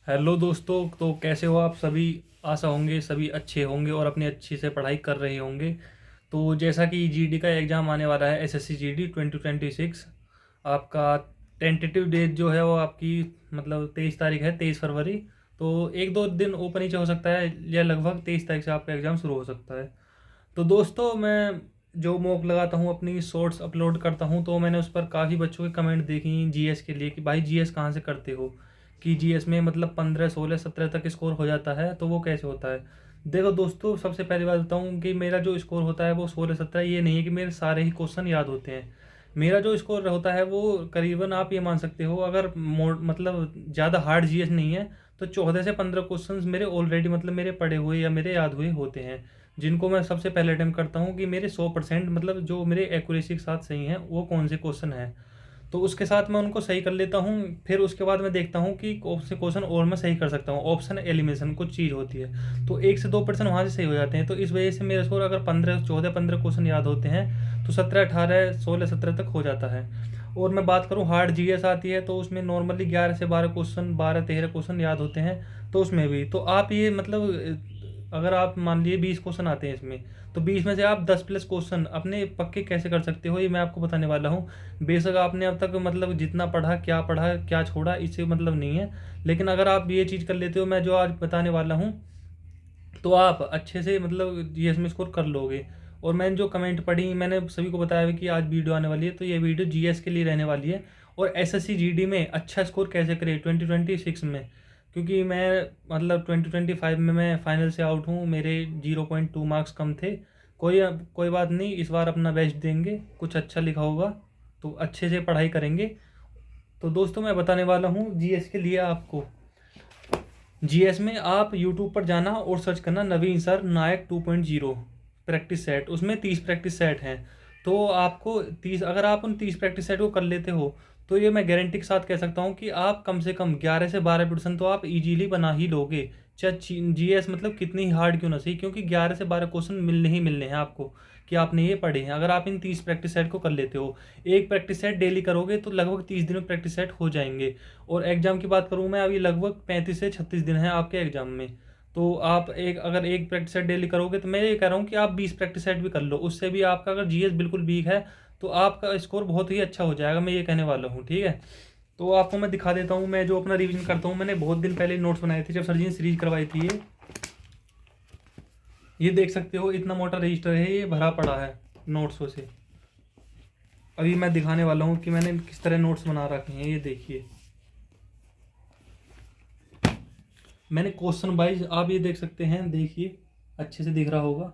Hello दोस्तों, तो कैसे हो आप सभी। आशा होंगे सभी अच्छे होंगे और अपनी अच्छी से पढ़ाई कर रहे होंगे। तो जैसा कि जीडी का एग्ज़ाम आने वाला है, एसएससी जीडी 2026 आपका टेंटेटिव डेट जो है वो आपकी मतलब 23 तारीख है, 23 फरवरी। तो एक दो दिन ऊपर नीचे हो सकता है या लगभग 23 तारीख से आपका एग्ज़ाम शुरू हो सकता है। तो दोस्तों, मैं जो मॉक लगाता हूँ, अपनी शॉर्ट्स अपलोड करता हूँ, तो मैंने उस पर काफ़ी बच्चों के कमेंट देखी जीएस के लिए कि भाई जीएस कहाँ से करते हो, कि जीएस में मतलब 15 16 17 तक स्कोर हो जाता है, तो वो कैसे होता है। देखो दोस्तों, सबसे पहली बात बताऊँ कि मेरा जो स्कोर होता है वो 16 17, ये नहीं है कि मेरे सारे ही क्वेश्चन याद होते हैं। मेरा जो स्कोर होता है वो करीबन आप ये मान सकते हो, अगर मतलब ज़्यादा हार्ड जीएस नहीं है तो 14 से 15 क्वेश्चंस मेरे ऑलरेडी मतलब मेरे पढ़े हुए या मेरे याद हुए होते हैं, जिनको मैं सबसे पहले अटेम्प्ट करता हूँ कि मेरे 100% मतलब जो मेरे एक्यूरेसी के साथ सही हैं वो कौन से क्वेश्चन हैं। तो उसके साथ मैं उनको सही कर लेता हूँ। फिर उसके बाद मैं देखता हूँ कि कौन से क्वेश्चन और मैं सही कर सकता हूँ, ऑप्शन एलिमिनेशन कुछ चीज़ होती है, तो 1 से 2% वहाँ से सही हो जाते हैं। तो इस वजह से मेरे स्कोर अगर 15 14 15 क्वेश्चन याद होते हैं तो 17 18 16 17 तक हो जाता है। और मैं बात करूँ हार्ड जीएस आती है तो उसमें नॉर्मली 11 से 12 क्वेश्चन, 12 13 क्वेश्चन याद होते हैं। तो उसमें भी तो आप ये मतलब अगर आप मान लिए 20 क्वेश्चन आते हैं इसमें, तो 20 में से आप 10+ क्वेश्चन अपने पक्के कैसे कर सकते हो, ये मैं आपको बताने वाला हूँ। बेशक आपने अब तक मतलब जितना पढ़ा क्या छोड़ा इससे मतलब नहीं है, लेकिन अगर आप ये चीज़ कर लेते हो मैं जो आज बताने वाला हूँ, तो आप अच्छे से मतलब जीएस में स्कोर कर लोगे। और मैंने जो कमेंट पढ़ी, मैंने सभी को बताया कि आज वीडियो आने वाली है, तो ये वीडियो जीएस के लिए रहने वाली है। और एसएससी जीडी में अच्छा स्कोर कैसे करें 2026 में, क्योंकि मैं मतलब 2025 में मैं फाइनल से आउट हूँ, मेरे 0.2 मार्क्स कम थे। कोई कोई बात नहीं, इस बार अपना बेस्ट देंगे, कुछ अच्छा लिखा होगा तो अच्छे से पढ़ाई करेंगे। तो दोस्तों, मैं बताने वाला हूँ जीएस के लिए आपको। जीएस में आप यूट्यूब पर जाना और सर्च करना नवीन सर नायक 2.0 प्रैक्टिस सेट, उसमें 30 प्रैक्टिस सेट हैं। तो आपको 30, अगर आप उन 30 प्रैक्टिस सेट को कर लेते हो, तो ये मैं गारंटी के साथ कह सकता हूँ कि आप कम से कम 11 से 12% तो आप इजीली बना ही लोगे। चाहे जीएस मतलब कितनी ही हार्ड क्यों ना सही, क्योंकि 11 से 12 क्वेश्चन मिलने ही मिलने हैं आपको कि आपने ये पढ़े हैं। अगर आप इन 30 प्रैक्टिस सेट को कर लेते हो, एक प्रैक्टिस सेट डेली करोगे तो लगभग 30 दिन में प्रैक्टिस सेट हो जाएंगे। और एग्ज़ाम की बात करूँ मैं, अभी लगभग 35 से 36 दिन है आपके एग्ज़ाम में। तो आप एक अगर एक प्रैक्टिस सेट डेली करोगे, तो मैं ये कह रहा हूँ कि आप 20 प्रैक्टिस सेट भी कर लो, उससे भी आपका अगर जीएस बिल्कुल वीक है तो आपका स्कोर बहुत ही अच्छा हो जाएगा, मैं ये कहने वाला हूँ। ठीक है, तो आपको मैं दिखा देता हूँ मैं जो अपना रिवीजन करता हूँ। मैंने बहुत दिन पहले नोट्स बनाए थे जब सर जी ने सीरीज करवाई थी। ये देख सकते हो, इतना मोटा रजिस्टर है, ये भरा पड़ा है नोट्सों से। अभी मैं दिखाने वाला हूँ कि मैंने किस तरह नोट्स बना रखे हैं, ये देखिए। मैंने क्वेश्चन वाइज आप ये देख सकते हैं, देखिए अच्छे से दिख रहा होगा।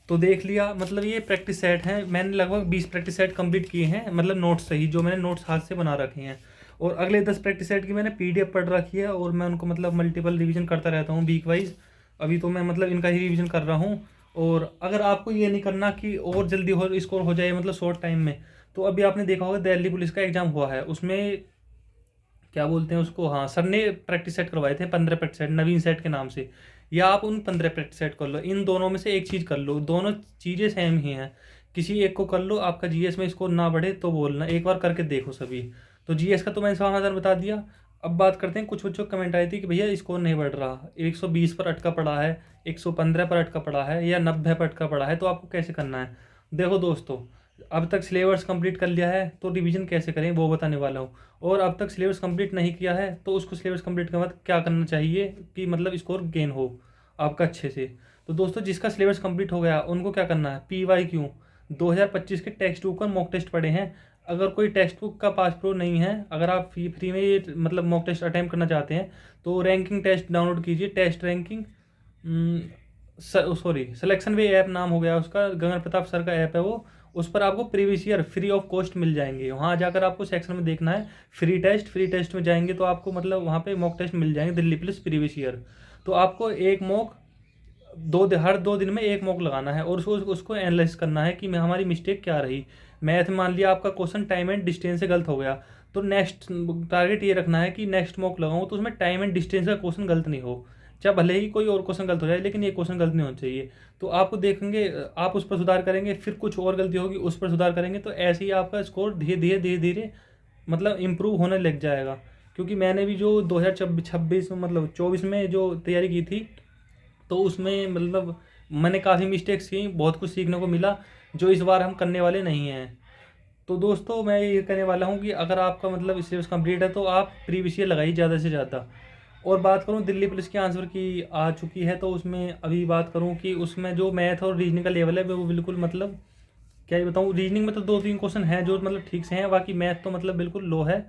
तो देख लिया, मतलब ये प्रैक्टिस सेट हैं, मैंने लगभग 20 प्रैक्टिस सेट कंप्लीट किए हैं, मतलब नोट्स सही जो मैंने नोट्स हाथ से बना रखे हैं। और अगले 10 प्रैक्टिस सेट की मैंने पीडीएफ पढ़ रखी है और मैं उनको मतलब मल्टीपल रिवीजन करता रहता हूँ वीक वाइज। अभी तो मैं मतलब इनका ही रिवीजन कर रहा हूँ। और अगर आपको ये नहीं करना कि और जल्दी हो स्कोर हो जाए मतलब शॉर्ट टाइम में, तो अभी आपने देखा होगा दिल्ली पुलिस का एग्जाम हुआ है, उसमें क्या बोलते हैं उसको, हाँ सर ने प्रैक्टिस सेट करवाए थे 15 प्रैक्टिस सेट नवीन सेट के नाम से। या आप उन 15 प्रैक्टिस सेट कर लो, इन दोनों में से एक चीज़ कर लो, दोनों चीज़ें सेम ही हैं। किसी एक को कर लो, आपका जीएस में स्कोर ना बढ़े तो बोलना, एक बार करके देखो सभी। तो जीएस का तो मैंने समाधान बता दिया। अब बात करते हैं, कुछ बच्चों को कमेंट आई थी कि भैया स्कोर नहीं बढ़ रहा, 120 पर अटका पड़ा है, 115 पर अटका पड़ा है या 90 पर अटका पड़ा है, तो आपको कैसे करना है। देखो दोस्तों, अब तक सिलेबस कंप्लीट कर लिया है तो रिवीजन कैसे करें वो बताने वाला हूँ। और अब तक सिलेबस कंप्लीट नहीं किया है तो उसको सिलेबस कंप्लीट के बाद क्या करना चाहिए कि मतलब स्कोर गेन हो आपका अच्छे से। तो दोस्तों, जिसका सिलेबस कंप्लीट हो गया उनको क्या करना है, PYQ 2025 के टेक्स्ट बुक का मॉक टेस्ट पढ़े हैं। अगर कोई टेक्स्ट बुक का पास प्रो नहीं है, अगर आप फ्री में ये मतलब मॉक टेस्ट अटैम्प्ट करना चाहते हैं, तो रैंकिंग टेस्ट डाउनलोड कीजिए, test ranking, sorry selection way app नाम हो गया उसका, गगन प्रताप सर का ऐप है वो। उस पर आपको previous year free of cost मिल जाएंगे, वहाँ जाकर आपको सेक्शन में देखना है फ्री टेस्ट में जाएंगे तो आपको मतलब वहाँ पे मॉक टेस्ट मिल जाएंगे दिल्ली पुलिस प्रीवियस ईयर। तो आपको एक मॉक हर 2 दिन में एक मॉक लगाना है और उसको उसको एनालाइज करना है कि मैं हमारी मिस्टेक क्या रही। मैथ मान लिया आपका क्वेश्चन टाइम एंड डिस्टेंस से गलत हो गया, तो नेक्स्ट टारगेट ये रखना है कि नेक्स्ट मॉक लगाऊँ तो उसमें टाइम एंड डिस्टेंस का क्वेश्चन गलत नहीं हो। चाहे भले ही कोई और क्वेश्चन गलत हो जाए, लेकिन ये क्वेश्चन गलत नहीं होना चाहिए। तो आपको देखेंगे, आप उस पर सुधार करेंगे, फिर कुछ और गलती होगी उस पर सुधार करेंगे, तो ऐसे ही आपका स्कोर धीरे धीरे धीरे धीरे मतलब इम्प्रूव होने लग जाएगा। क्योंकि मैंने भी जो 2026 में मतलब 24 में जो तैयारी की थी, तो उसमें मतलब मैंने काफ़ी मिस्टेक्स की, बहुत कुछ सीखने को मिला जो इस बार हम करने वाले नहीं हैं। तो दोस्तों मैं ये कहने वाला हूँ कि अगर आपका मतलब सिलेबस कंप्लीट है तो आप प्रीवियस ईयर लगाइए ज़्यादा से ज़्यादा। और बात करूँ दिल्ली पुलिस के आंसर की आ चुकी है, तो उसमें अभी बात करूँ कि उसमें जो मैथ और रीजनिंग का लेवल है वो बिल्कुल मतलब क्या ही बताऊँ। रीजनिंग में तो 2-3 क्वेश्चन हैं जो मतलब ठीक से हैं, बाकी मैथ तो मतलब बिल्कुल लो है।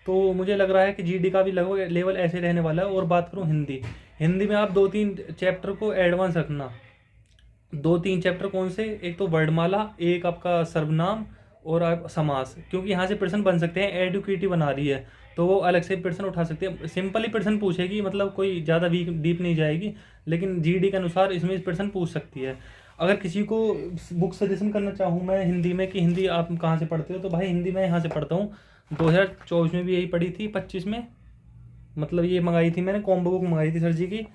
तो मुझे लग रहा है कि जीडी का भी लगभग लेवल ऐसे रहने वाला है। और बात करूँ हिंदी, हिंदी में आप 2-3 चैप्टर को एडवांस रखना। 2-3 चैप्टर कौन से, एक तो वर्णमाला, एक आपका सर्वनाम और आप समास, क्योंकि यहाँ से प्रश्न बन सकते हैं। एडुकेटी बना रही है तो वो अलग से प्रश्न उठा सकते हैं, सिंपल ही प्रश्न पूछेगी, मतलब कोई ज़्यादा वीक डीप नहीं जाएगी, लेकिन जीडी के अनुसार इसमें प्रश्न पूछ सकती है। अगर किसी को बुक सजेशन करना चाहूँ मैं हिंदी में कि हिंदी आप कहाँ से पढ़ते हो, तो भाई हिंदी मैं यहाँ से पढ़ता हूँ। 2024 में भी यही पढ़ी थी, 25 में मतलब ये मंगाई थी मैंने, कॉम्बो बुक मंगाई थी सर जी की।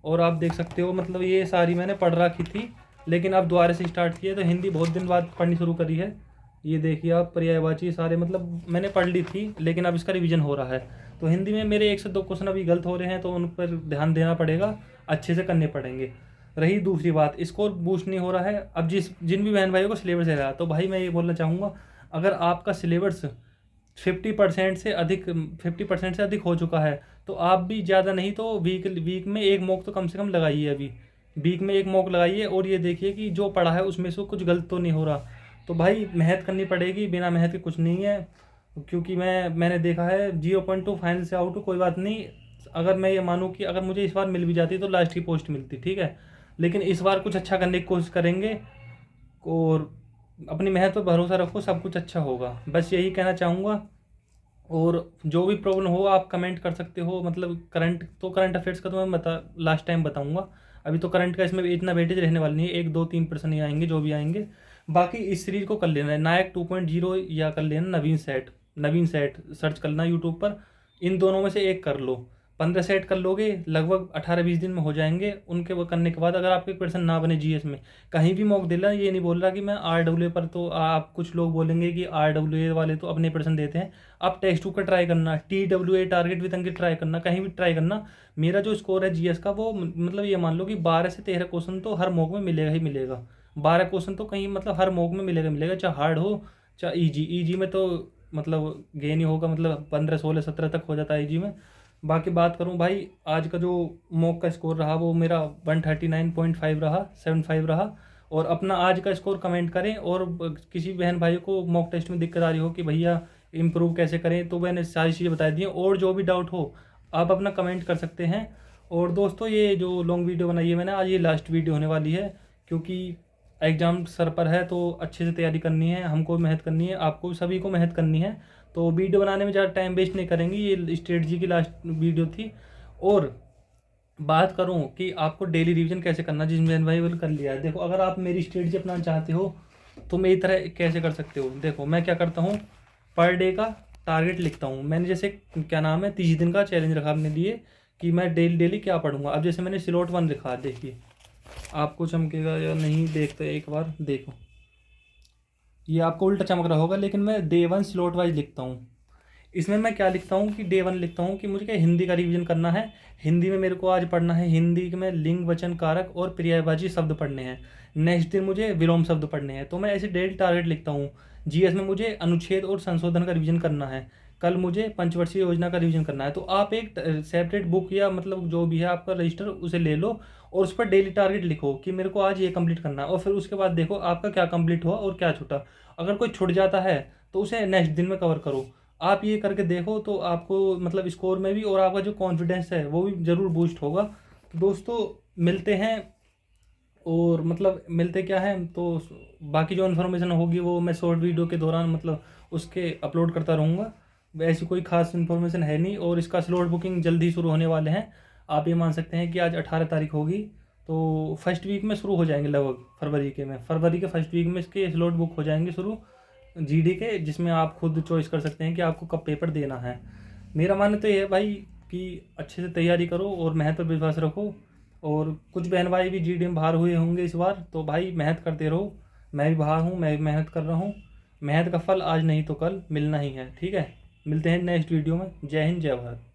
और आप देख सकते हो मतलब ये सारी मैंने पढ़ रखी थी, लेकिन अब दोबारा से स्टार्ट किया तो हिंदी बहुत दिन बाद पढ़नी शुरू करी है। ये देखिए आप, पर्यायवाची सारे मतलब मैंने पढ़ ली थी, लेकिन अब इसका रिवीजन हो रहा है। तो हिंदी में मेरे 1 से 2 क्वेश्चन अभी गलत हो रहे हैं, तो उन पर ध्यान देना पड़ेगा, अच्छे से करने पड़ेंगे। रही दूसरी बात, स्कोर बूस्ट नहीं हो रहा है। अब जिन भी बहन भाइयों को सिलेबस है रहा, तो भाई मैं ये बोलना चाहूँगा, अगर आपका सिलेबस 50% से अधिक 50% से अधिक हो चुका है, तो आप भी ज़्यादा नहीं तो वीक वीक में एक मॉक तो कम से कम लगाइए। अभी वीक में एक मॉक लगाइए और ये देखिए कि जो पढ़ा है उसमें से कुछ गलत तो नहीं हो रहा। तो भाई मेहनत करनी पड़ेगी, बिना मेहनत के कुछ नहीं है। क्योंकि मैंने देखा है 0.2 फाइनल से आउट, कोई बात नहीं। अगर मैं ये मानूँ कि अगर मुझे इस बार मिल भी जाती तो लास्ट की पोस्ट मिलती, ठीक है, लेकिन इस बार कुछ अच्छा करने की कोशिश करेंगे। और अपनी मेहनत पर भरोसा रखो, सब कुछ अच्छा होगा, बस यही कहना चाहूँगा। और जो भी प्रॉब्लम हो आप कमेंट कर सकते हो, मतलब करंट अफेयर्स का तो मैं लास्ट टाइम बताऊंगा। अभी तो करंट का इसमें इतना वेटेज रहने वाला नहीं है, 1-2-3% ही आएंगे जो भी आएंगे। बाकी इस सीरीज को कर लेना है नायक 2.0 या कर लेना नवीन सेट सर्च करना यूट्यूब पर। इन दोनों में से एक कर लो, 15 सेट कर लोगे, लगभग 18-20 दिन में हो जाएंगे। उनके वो करने के बाद अगर आपके क्वेश्चन ना बने जीएस में, कहीं भी मॉक दिला, ये नहीं बोल रहा कि मैं आरडब्ल्यू पर, तो आप कुछ लोग बोलेंगे कि आरडब्ल्यू वाले तो अपने प्रश्न देते हैं। आप टेस्ट 2 का ट्राई करना, TWA target with Ankit try करना, कहीं भी ट्राई करना। मेरा जो स्कोर है जीएस का वो मतलब ये मान लो कि 12 से 13 क्वेश्चन तो हर मॉक में मिलेगा ही मिलेगा। 12 क्वेश्चन तो कहीं मतलब हर मॉक में मिलेगा, चाहे हार्ड हो चाहे ईजी में तो मतलब गेन ही होगा, मतलब 15, 16, 17 तक हो जाता है ईजी में। बाकी बात करूं भाई, आज का जो मॉक का स्कोर रहा वो मेरा 139.5 रहा, 75 रहा। और अपना आज का स्कोर कमेंट करें। और किसी बहन भाई को मॉक टेस्ट में दिक्कत आ रही हो कि भैया इम्प्रूव कैसे करें, तो मैंने सारी चीज़ें बता दी हैं। और जो भी डाउट हो आप अपना कमेंट कर सकते हैं। और दोस्तों ये जो लॉन्ग वीडियो बनाई है मैंने आज, ये लास्ट वीडियो होने वाली है, क्योंकि एग्ज़ाम सर पर है तो अच्छे से तैयारी करनी है, हमको मेहनत करनी है, आपको सभी को मेहनत करनी है। तो वीडियो बनाने में ज़्यादा टाइम वेस्ट नहीं करेंगे, ये स्ट्रेटजी की लास्ट वीडियो थी। और बात करूं कि आपको डेली रिवीजन कैसे करना, जिसमें भाई वो कर लिया है। देखो अगर आप मेरी स्ट्रेटजी अपनाना चाहते हो तो मेरी तरह कैसे कर सकते हो। देखो मैं क्या करता हूँ, पर डे का टारगेट लिखता हूँ। मैंने जैसे क्या नाम है 30 दिन का चैलेंज रखा अपने लिए कि मैं डेली डेली क्या पढ़ूंगा। अब जैसे मैंने स्लॉट 1 लिखा, देखिए आपको चमकेगा या नहीं देखते, एक बार देखो, ये आपको उल्टा चमक रहा होगा, लेकिन मैं डे 1 स्लॉट वाइज लिखता हूँ। इसमें मैं क्या लिखता हूँ कि डे 1 लिखता हूँ कि मुझे क्या हिंदी का रिवीजन करना है। हिंदी में मेरे को आज पढ़ना है, हिंदी में लिंग वचन कारक और पर्यायवाची शब्द पढ़ने हैं। नेक्स्ट दिन मुझे विलोम शब्द पढ़ने हैं। तो मैं ऐसे डेली टारगेट लिखता हूँ। जीएस में मुझे अनुच्छेद और संशोधन का रिवीजन करना है, कल मुझे पंचवर्षीय योजना का रिवीजन करना है। तो आप एक सेपरेट बुक या मतलब जो भी है आपका रजिस्टर उसे ले लो और उस पर डेली टारगेट लिखो कि मेरे को आज ये कंप्लीट करना है। और फिर उसके बाद देखो आपका क्या कंप्लीट हुआ और क्या छूटा। अगर कोई छूट जाता है तो उसे नेक्स्ट दिन में कवर करो। आप ये करके देखो तो आपको मतलब स्कोर में भी और आपका जो कॉन्फिडेंस है वो भी ज़रूर बूस्ट होगा। तो दोस्तों मिलते हैं, और मतलब मिलते क्या है, तो बाकी जो इन्फॉर्मेशन होगी वो मैं शॉर्ट वीडियो के दौरान मतलब उसके अपलोड करता रहूँगा। ऐसी कोई खास इन्फॉर्मेशन है नहीं। और इसका स्लॉट बुकिंग जल्दी शुरू होने वाले हैं। आप ये मान सकते हैं कि आज 18 तारीख होगी, तो फर्स्ट वीक में शुरू हो जाएंगे, लगभग फरवरी के फर्स्ट वीक में इसके स्लॉट बुक हो जाएंगे शुरू जीडी के, जिसमें आप खुद चॉइस कर सकते हैं कि आपको कब पेपर देना है। मेरा मानना तो ये है भाई कि अच्छे से तैयारी करो और मेहनत पर विश्वास रखो। और कुछ बहन भाई भी जीडी में बाहर हुए होंगे इस बार, तो भाई मेहनत करते रहो। मैं भी बाहर हूँ, मैं भी मेहनत कर रहा हूँ। मेहनत का फल आज नहीं तो कल मिलना ही है, ठीक है। मिलते हैं नेक्स्ट वीडियो में। जय हिंद, जय भारत।